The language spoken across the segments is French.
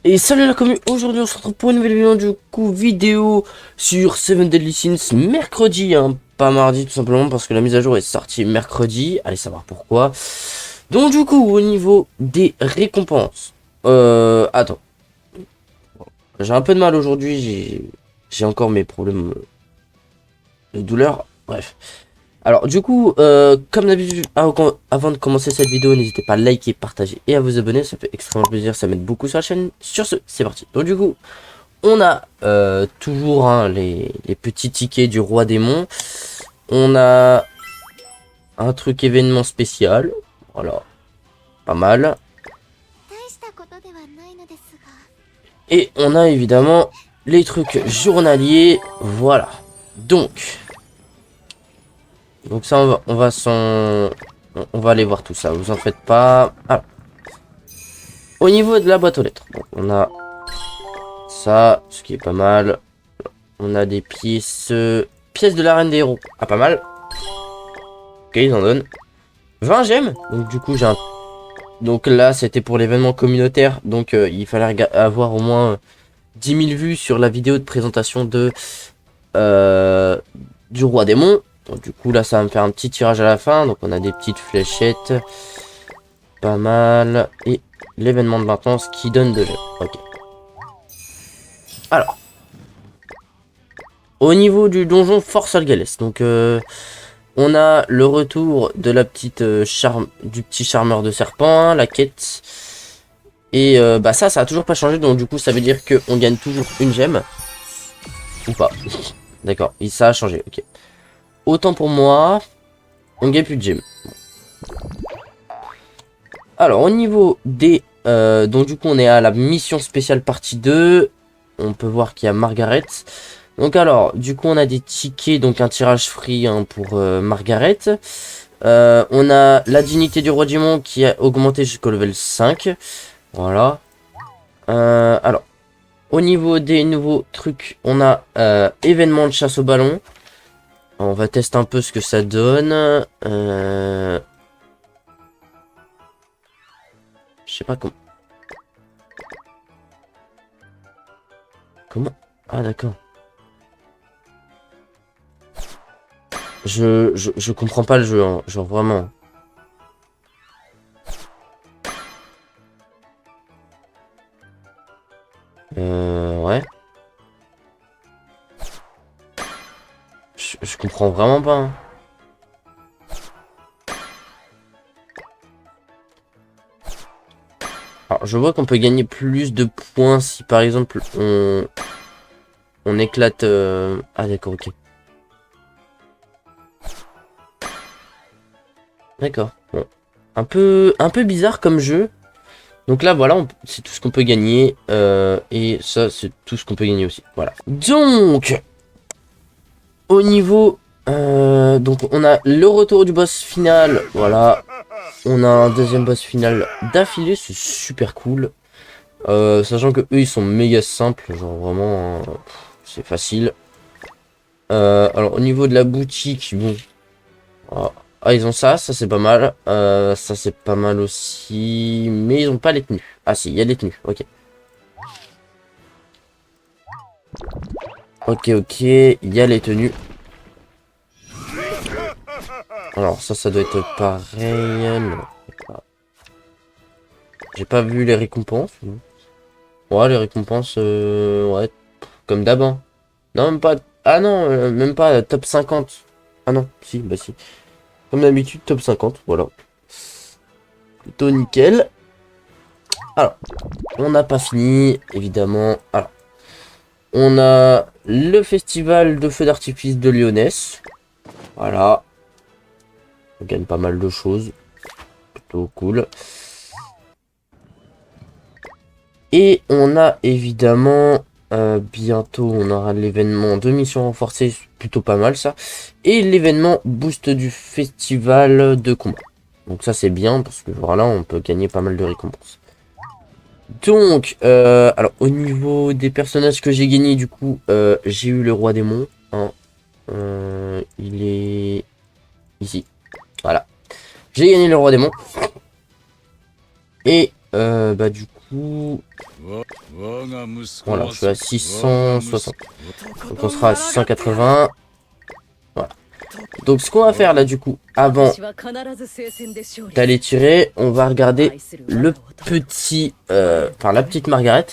Et salut la commu, aujourd'hui on se retrouve pour une nouvelle vidéo vidéo sur Seven Deadly Sins mercredi, hein, pas mardi tout simplement parce que la mise à jour est sortie mercredi, allez savoir pourquoi. Donc du coup au niveau des récompenses, attends, j'ai un peu de mal aujourd'hui, j'ai encore mes problèmes de douleur, bref. Alors du coup, comme d'habitude, avant de commencer cette vidéo, n'hésitez pas à liker, partager et à vous abonner, ça fait extrêmement plaisir, ça m'aide beaucoup sur la chaîne. Sur ce, c'est parti. Donc du coup, on a toujours hein, les petits tickets du roi démon. On a un truc événement spécial, voilà, pas mal. Et on a évidemment les trucs journaliers, voilà. Donc ça, on va aller voir tout ça, vous en faites pas. Alors, au niveau de la boîte aux lettres, bon, on a ça, ce qui est pas mal. On a des pièces, pièces de l'arène des héros. Ah, pas mal. Ok, ils en donnent 20 gemmes. Donc du coup, donc là, c'était pour l'événement communautaire. Donc il fallait avoir au moins 10 000 vues sur la vidéo de présentation du roi démon. Donc du coup, là, ça va me faire un petit tirage à la fin. Donc on a des petites fléchettes. Pas mal. Et l'événement de maintenance qui donne 2 gemmes. Ok. Alors. Au niveau du donjon Fort Solgales, donc on a le retour de la petite du petit charmeur de serpent, hein, la quête. Et bah ça a toujours pas changé, donc du coup ça veut dire qu'on gagne toujours une gemme. Ou pas. D'accord, et ça a changé, ok. Autant pour moi, on gagne plus de gemmes. Alors au niveau des... donc du coup on est à la mission spéciale partie 2. On peut voir qu'il y a Margaret. Donc alors, du coup on a des tickets, donc un tirage free hein, pour Margaret. On a la dignité du roi démon qui a augmenté jusqu'au level 5. Voilà. Alors, au niveau des nouveaux trucs, on a événement de chasse au ballon. On va tester un peu ce que ça donne. Je sais pas comment... Comment... Ah d'accord. Je comprends pas le jeu, hein, genre vraiment. Ouais. Je comprends vraiment pas. Hein. Alors, je vois qu'on peut gagner plus de points si par exemple on éclate... Ah d'accord, ok. D'accord. Bon. Un peu bizarre comme jeu. Donc là, voilà, c'est tout ce qu'on peut gagner. Et ça, c'est tout ce qu'on peut gagner aussi. Voilà. Donc, au niveau... donc, on a le retour du boss final. Voilà. On a un deuxième boss final d'affilée. C'est super cool. Sachant que eux, ils sont méga simples. Genre, vraiment, c'est facile. Alors, au niveau de la boutique, bon... Ah, ils ont ça c'est pas mal. Ça, c'est pas mal aussi. Mais ils ont pas les tenues. Ah, si, il y a les tenues. Ok. Ok. Il y a les tenues. Alors, ça doit être pareil. Non. J'ai pas vu les récompenses. Ouais, les récompenses. Ouais, comme d'hab. Hein. Non, même pas. Ah non, même pas top 50. Ah non, si, bah si. Comme d'habitude, top 50. Voilà. Plutôt nickel. Alors, on n'a pas fini, évidemment. Alors, on a le festival de feux d'artifice de Lyonesse. Voilà. On gagne pas mal de choses. Plutôt cool. Et on a évidemment... bientôt, on aura l'événement de mission renforcée. Plutôt pas mal, ça. Et l'événement boost du festival de combat. Donc ça, c'est bien, parce que voilà, on peut gagner pas mal de récompenses. Donc, alors au niveau des personnages que j'ai gagnés, du coup, j'ai eu le roi démon. Hein. Il est ici. Voilà. J'ai gagné le roi démon. Et bah du coup... Voilà, je suis à 660. Donc on sera à 680. Voilà. Donc ce qu'on va faire là du coup, avant d'aller tirer, on va regarder le petit... Enfin la petite Margaret.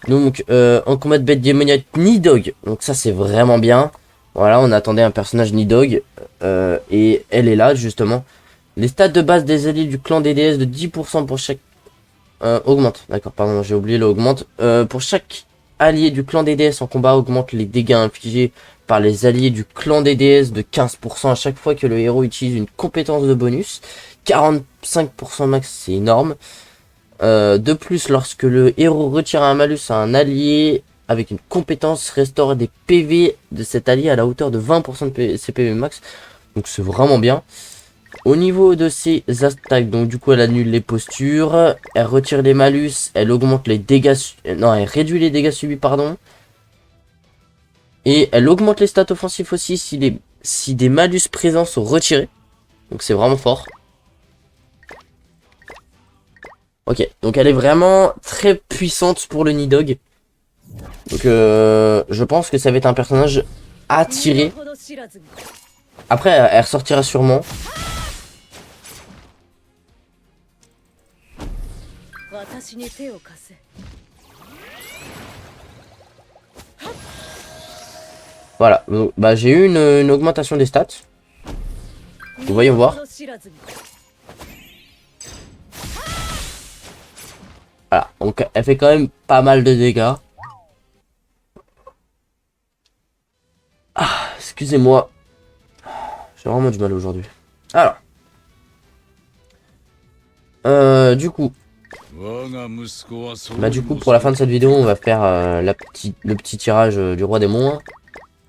Donc en combat de bête démoniaque Nidhogg. Donc ça c'est vraiment bien. Voilà, on attendait un personnage Nidhogg. Et elle est là justement. Les stats de base des alliés du clan des déesses de 10% pour chaque... augmente, d'accord, pardon, j'ai oublié le augmente. Pour chaque allié du clan des déesses en combat, augmente les dégâts infligés par les alliés du clan des déesses de 15% à chaque fois que le héros utilise une compétence de bonus. 45% max, c'est énorme. De plus, lorsque le héros retire un malus à un allié avec une compétence, restaure des PV de cet allié à la hauteur de 20% de ses PV max. Donc c'est vraiment bien. Au niveau de ses attaques, donc du coup elle annule les postures, elle retire les malus, elle augmente les dégâts, non elle réduit les dégâts subis pardon. Et elle augmente les stats offensifs aussi si des malus présents sont retirés. Donc c'est vraiment fort. Ok, donc elle est vraiment très puissante pour le Nidhogg. Donc je pense que ça va être un personnage à tirer. Après elle ressortira sûrement. Voilà, donc, bah, j'ai eu une augmentation des stats. Donc, voyons voir. Voilà, donc elle fait quand même pas mal de dégâts. Ah, excusez-moi. J'ai vraiment du mal aujourd'hui. Alors. Du coup. Bah du coup pour la fin de cette vidéo on va faire le petit tirage du roi démon.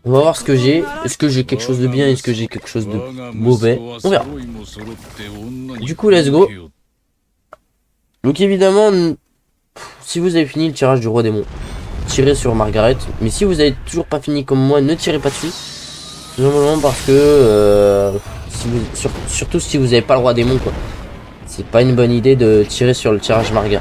On va voir ce que j'ai. Est-ce que j'ai quelque chose de bien? Est-ce que j'ai quelque chose de mauvais? On verra. Du coup let's go. Donc évidemment si vous avez fini le tirage du roi démon, tirez sur Margaret. Mais si vous avez toujours pas fini comme moi, ne tirez pas dessus. Tout simplement parce que surtout si vous n'avez pas le roi démon quoi. C'est pas une bonne idée de tirer sur le tirage Margaret.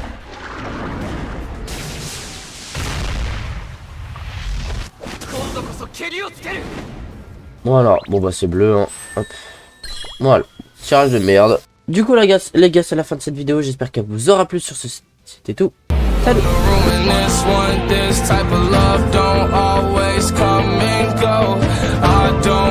Voilà, bon bah c'est bleu hein. Hop. Voilà, tirage de merde. Du coup les gars c'est la fin de cette vidéo. J'espère qu'elle vous aura plu. Sur ce, c'était tout. Salut. Don't